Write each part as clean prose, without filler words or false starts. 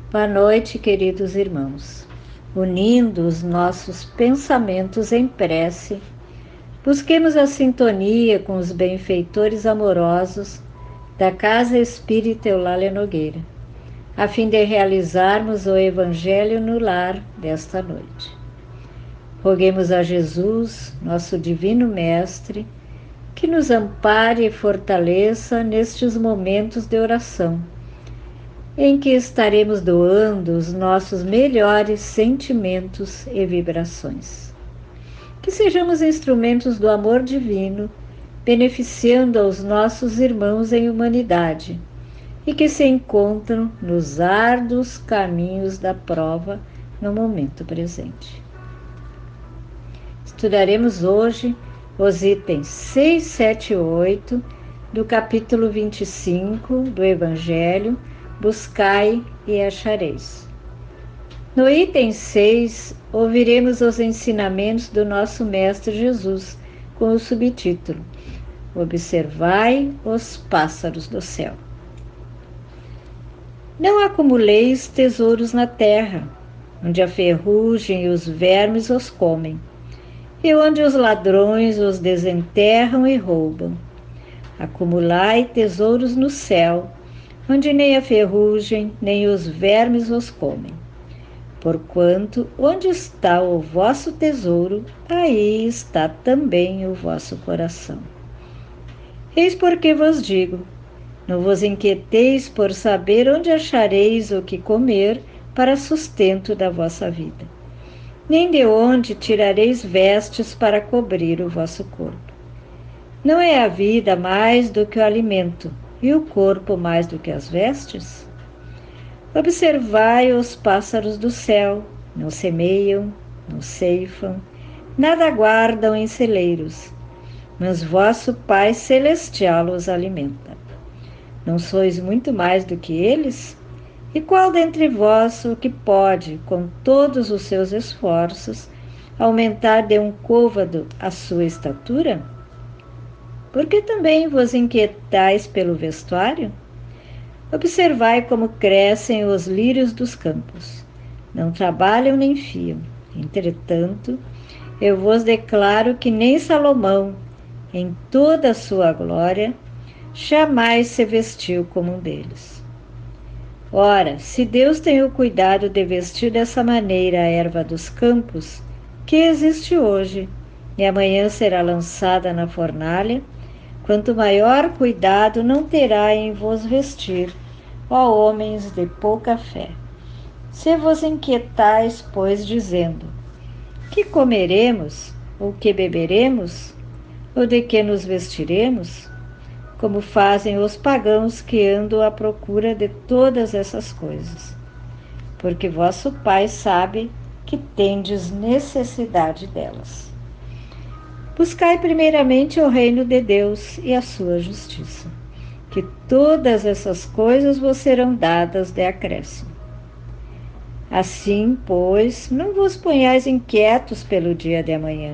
Boa noite, queridos irmãos. Unindo os nossos pensamentos em prece, busquemos a sintonia com os benfeitores amorosos da Casa Espírita Eulália Nogueira, a fim de realizarmos o Evangelho no lar desta noite. Roguemos a Jesus, nosso Divino Mestre, que nos ampare e fortaleça nestes momentos de oração, em que estaremos doando os nossos melhores sentimentos e vibrações. Que sejamos instrumentos do amor divino, beneficiando aos nossos irmãos em humanidade e que se encontram nos árduos caminhos da prova no momento presente. Estudaremos hoje os itens 6, 7 e 8 do capítulo 25 do Evangelho, Buscai e achareis. No item 6, ouviremos os ensinamentos do nosso Mestre Jesus, com o subtítulo Observai os pássaros do céu. Não acumuleis tesouros na terra, onde a ferrugem e os vermes os comem, e onde os ladrões os desenterram e roubam. Acumulai tesouros no céu, onde nem a ferrugem, nem os vermes os comem. Porquanto, onde está o vosso tesouro, aí está também o vosso coração. Eis porque vos digo, não vos inquieteis por saber onde achareis o que comer para sustento da vossa vida, nem de onde tirareis vestes para cobrir o vosso corpo. Não é a vida mais do que o alimento, e o corpo mais do que as vestes? Observai os pássaros do céu, não semeiam, não ceifam, nada guardam em celeiros, mas vosso Pai Celestial os alimenta. Não sois muito mais do que eles? E qual dentre vós o que pode, com todos os seus esforços, aumentar de um côvado a sua estatura? Porque também vos inquietais pelo vestuário? Observai como crescem os lírios dos campos. Não trabalham nem fiam. Entretanto, eu vos declaro que nem Salomão, em toda a sua glória, jamais se vestiu como um deles. Ora, se Deus tem o cuidado de vestir dessa maneira a erva dos campos, que existe hoje, e amanhã será lançada na fornalha, quanto maior cuidado não terá em vos vestir, ó homens de pouca fé. Se vos inquietais, pois, dizendo, que comeremos, ou que beberemos, ou de que nos vestiremos, como fazem os pagãos que andam à procura de todas essas coisas, porque vosso Pai sabe que tendes necessidade delas. Buscai primeiramente o reino de Deus e a sua justiça, que todas essas coisas vos serão dadas de acréscimo. Assim, pois, não vos ponhais inquietos pelo dia de amanhã,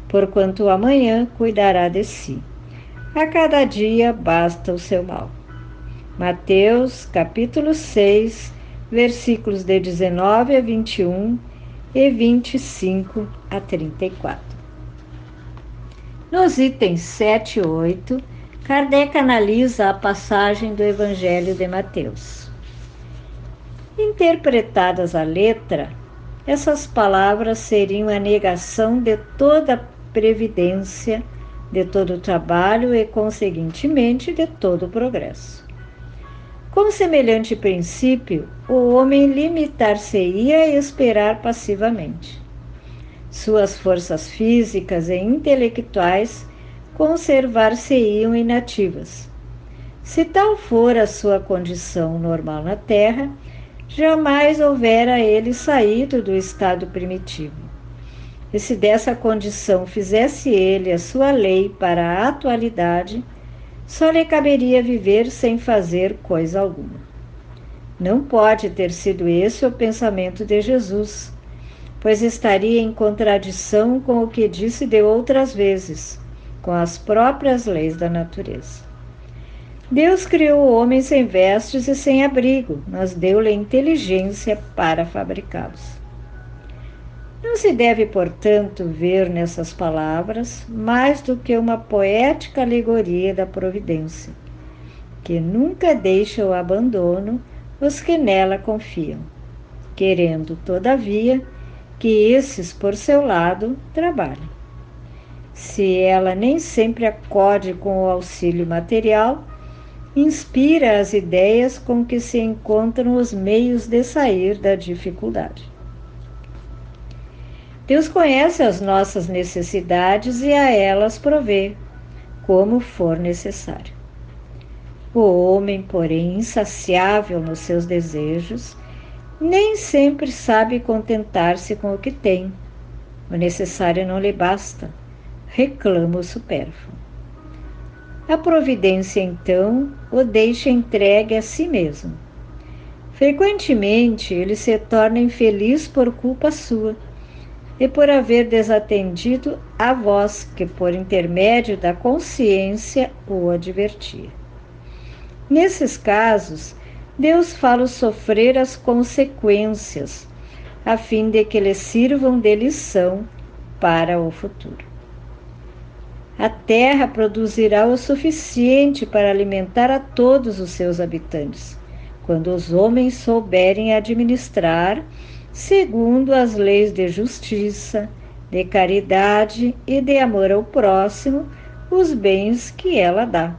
porquanto o amanhã cuidará de si. A cada dia basta o seu mal. Mateus, capítulo 6, versículos de 19 a 21 e 25 a 34. Nos itens 7 e 8, Kardec analisa a passagem do Evangelho de Mateus. Interpretadas à letra, essas palavras seriam a negação de toda a previdência, de todo o trabalho e, conseguintemente, de todo o progresso. Com semelhante princípio, o homem limitar-se-ia a esperar passivamente. Suas forças físicas e intelectuais conservar-se-iam inativas. Se tal for a sua condição normal na Terra, jamais houvera ele saído do estado primitivo. E se dessa condição fizesse ele a sua lei para a atualidade, só lhe caberia viver sem fazer coisa alguma. Não pode ter sido esse o pensamento de Jesus, pois estaria em contradição com o que disse de outras vezes, com as próprias leis da natureza. Deus criou o homem sem vestes e sem abrigo, mas deu-lhe inteligência para fabricá-los. Não se deve, portanto, ver nessas palavras mais do que uma poética alegoria da providência, que nunca deixa o abandono os que nela confiam, querendo, todavia, que esses, por seu lado, trabalhem. Se ela nem sempre acode com o auxílio material, inspira as ideias com que se encontram os meios de sair da dificuldade. Deus conhece as nossas necessidades e a elas provê, como for necessário. O homem, porém, insaciável nos seus desejos, nem sempre sabe contentar-se com o que tem. O necessário não lhe basta, reclama o supérfluo. A providência, então, o deixa entregue a si mesmo. Frequentemente, ele se torna infeliz por culpa sua e por haver desatendido a voz que, por intermédio da consciência, o advertia. Nesses casos, Deus fala sofrer as consequências, a fim de que lhe sirvam de lição para o futuro. A terra produzirá o suficiente para alimentar a todos os seus habitantes, quando os homens souberem administrar segundo as leis de justiça, de caridade e de amor ao próximo, os bens que ela dá.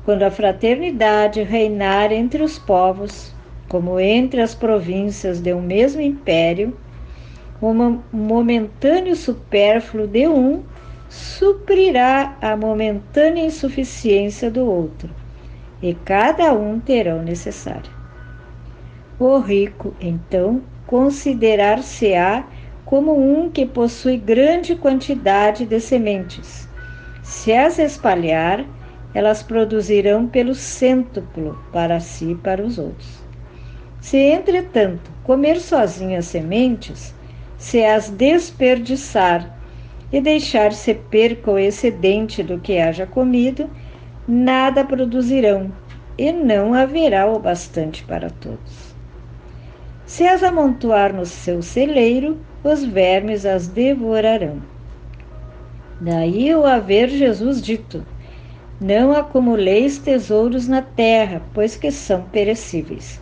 Quando a fraternidade reinar entre os povos, como entre as províncias de um mesmo império, o momentâneo supérfluo de um suprirá a momentânea insuficiência do outro, e cada um terá o necessário. O rico, então, considerar-se-á como um que possui grande quantidade de sementes. Se as espalhar, elas produzirão pelo cêntuplo para si e para os outros. Se, entretanto, comer sozinho as sementes, se as desperdiçar e deixar-se perca o excedente do que haja comido, nada produzirão e não haverá o bastante para todos. Se as amontoar no seu celeiro, os vermes as devorarão. Daí o haver Jesus dito: não acumuleis tesouros na terra, pois que são perecíveis.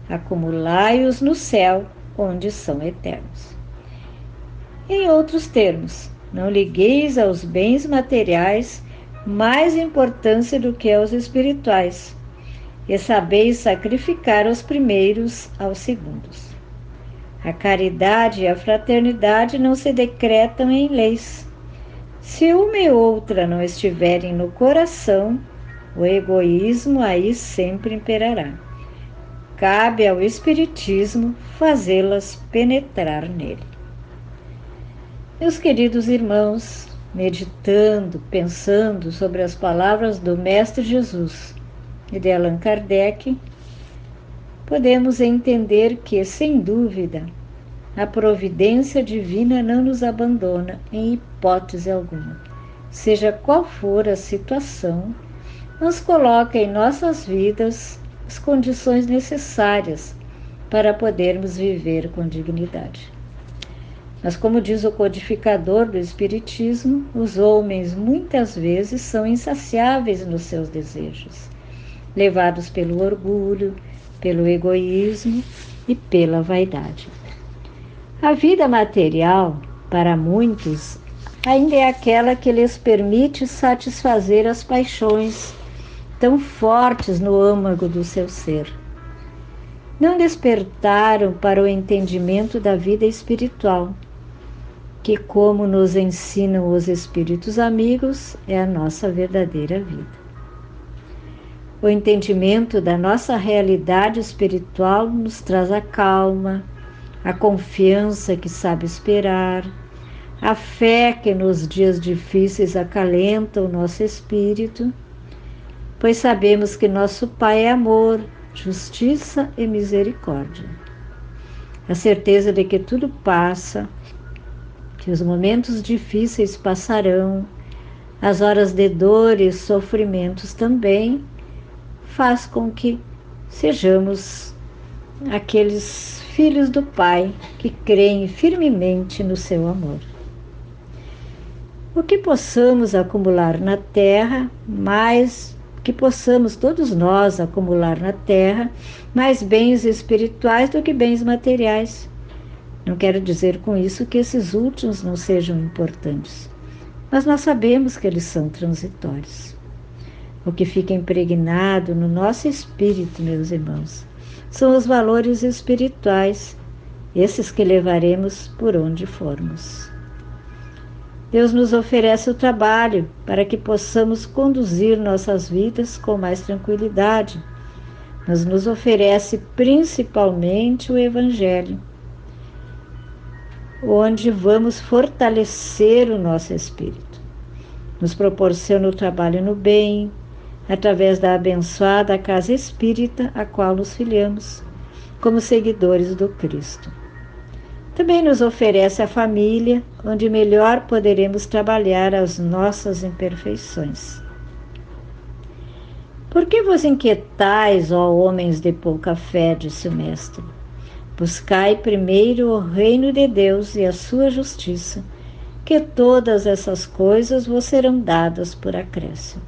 Acumulai-os no céu, onde são eternos. Em outros termos, não ligueis aos bens materiais mais importância do que aos espirituais, e sabeis sacrificar os primeiros aos segundos. A caridade e a fraternidade não se decretam em leis. Se uma e outra não estiverem no coração, o egoísmo aí sempre imperará. Cabe ao Espiritismo fazê-las penetrar nele. Meus queridos irmãos, meditando, pensando sobre as palavras do Mestre Jesus e de Allan Kardec, podemos entender que, sem dúvida, a providência divina não nos abandona em hipótese alguma. Seja qual for a situação, nos coloca em nossas vidas as condições necessárias para podermos viver com dignidade. Mas, como diz o codificador do Espiritismo, os homens muitas vezes são insaciáveis nos seus desejos, levados pelo orgulho, pelo egoísmo e pela vaidade. A vida material, para muitos, ainda é aquela que lhes permite satisfazer as paixões tão fortes no âmago do seu ser. Não despertaram para o entendimento da vida espiritual, que, como nos ensinam os espíritos amigos, é a nossa verdadeira vida. O entendimento da nossa realidade espiritual nos traz a calma, a confiança que sabe esperar, a fé que nos dias difíceis acalenta o nosso espírito, pois sabemos que nosso Pai é amor, justiça e misericórdia. A certeza de que tudo passa, que os momentos difíceis passarão, as horas de dor e sofrimentos também faz com que sejamos aqueles filhos do Pai que creem firmemente no seu amor. O que possamos acumular na terra, mais que possamos todos nós acumular na terra, mais bens espirituais do que bens materiais. Não quero dizer com isso que esses últimos não sejam importantes, mas nós sabemos que eles são transitórios. O que fica impregnado no nosso espírito, meus irmãos, são os valores espirituais, esses que levaremos por onde formos. Deus nos oferece o trabalho para que possamos conduzir nossas vidas com mais tranquilidade, mas nos oferece principalmente o Evangelho, onde vamos fortalecer o nosso espírito. Nos proporciona o trabalho no bem, através da abençoada casa espírita a qual nos filiamos, como seguidores do Cristo. Também nos oferece a família, onde melhor poderemos trabalhar as nossas imperfeições. Por que vos inquietais, ó homens de pouca fé, disse o Mestre? Buscai primeiro o reino de Deus e a sua justiça, que todas essas coisas vos serão dadas por acréscimo.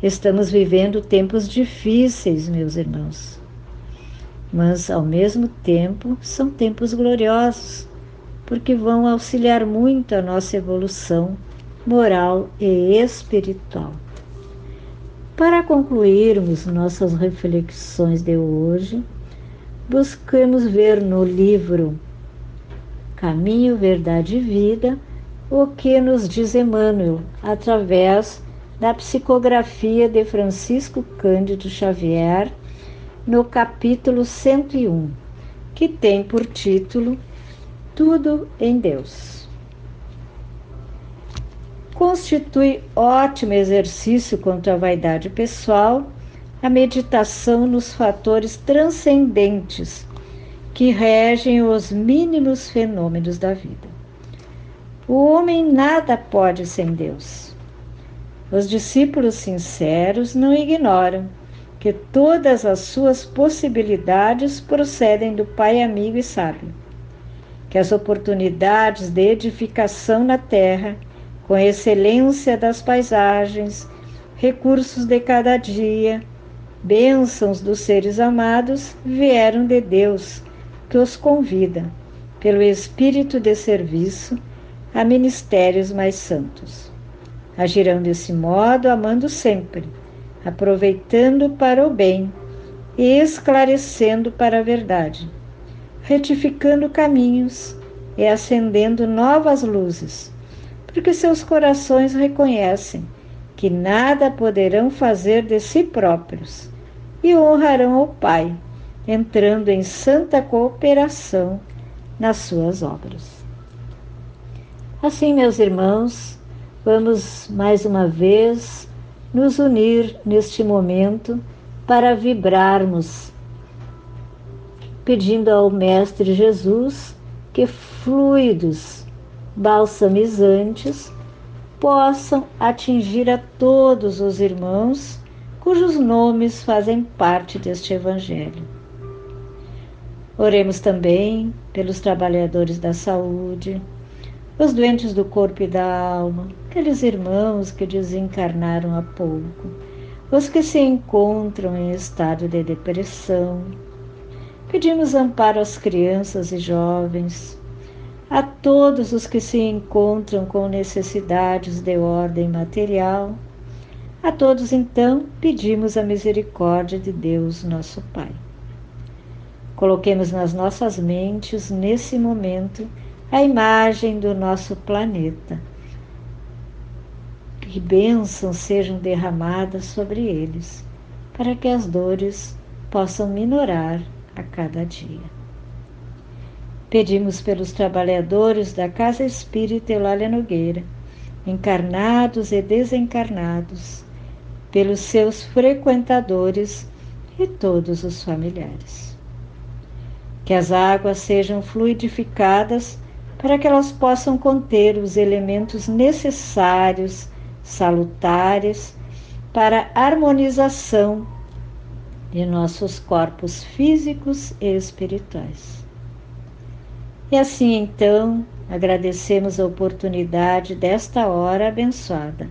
Estamos vivendo tempos difíceis, meus irmãos, mas ao mesmo tempo são tempos gloriosos, porque vão auxiliar muito a nossa evolução moral e espiritual. Para concluirmos nossas reflexões de hoje, buscamos ver no livro Caminho, Verdade e Vida o que nos diz Emmanuel, através da psicografia de Francisco Cândido Xavier, no capítulo 101, que tem por título Tudo em Deus. Constitui ótimo exercício contra a vaidade pessoal a meditação nos fatores transcendentes que regem os mínimos fenômenos da vida. O homem nada pode sem Deus. Os discípulos sinceros não ignoram que todas as suas possibilidades procedem do Pai amigo e sábio, que as oportunidades de edificação na terra, com excelência das paisagens, recursos de cada dia, bênçãos dos seres amados, vieram de Deus, que os convida, pelo espírito de serviço, a ministérios mais santos. Agirão desse modo, amando sempre, aproveitando para o bem e esclarecendo para a verdade, retificando caminhos e acendendo novas luzes, porque seus corações reconhecem que nada poderão fazer de si próprios e honrarão ao Pai, entrando em santa cooperação nas suas obras. Assim, meus irmãos, vamos mais uma vez nos unir neste momento para vibrarmos, pedindo ao Mestre Jesus que fluidos balsamizantes possam atingir a todos os irmãos cujos nomes fazem parte deste Evangelho. Oremos também pelos trabalhadores da saúde, os doentes do corpo e da alma, aqueles irmãos que desencarnaram há pouco, os que se encontram em estado de depressão. Pedimos amparo às crianças e jovens, a todos os que se encontram com necessidades de ordem material. A todos, então, pedimos a misericórdia de Deus, nosso Pai. Coloquemos nas nossas mentes, nesse momento, a imagem do nosso planeta. Que bênçãos sejam derramadas sobre eles, para que as dores possam minorar a cada dia. Pedimos pelos trabalhadores da Casa Espírita Eulália Nogueira, encarnados e desencarnados, pelos seus frequentadores e todos os familiares. Que as águas sejam fluidificadas para que elas possam conter os elementos necessários salutares para a harmonização de nossos corpos físicos e espirituais. E assim então, agradecemos a oportunidade desta hora abençoada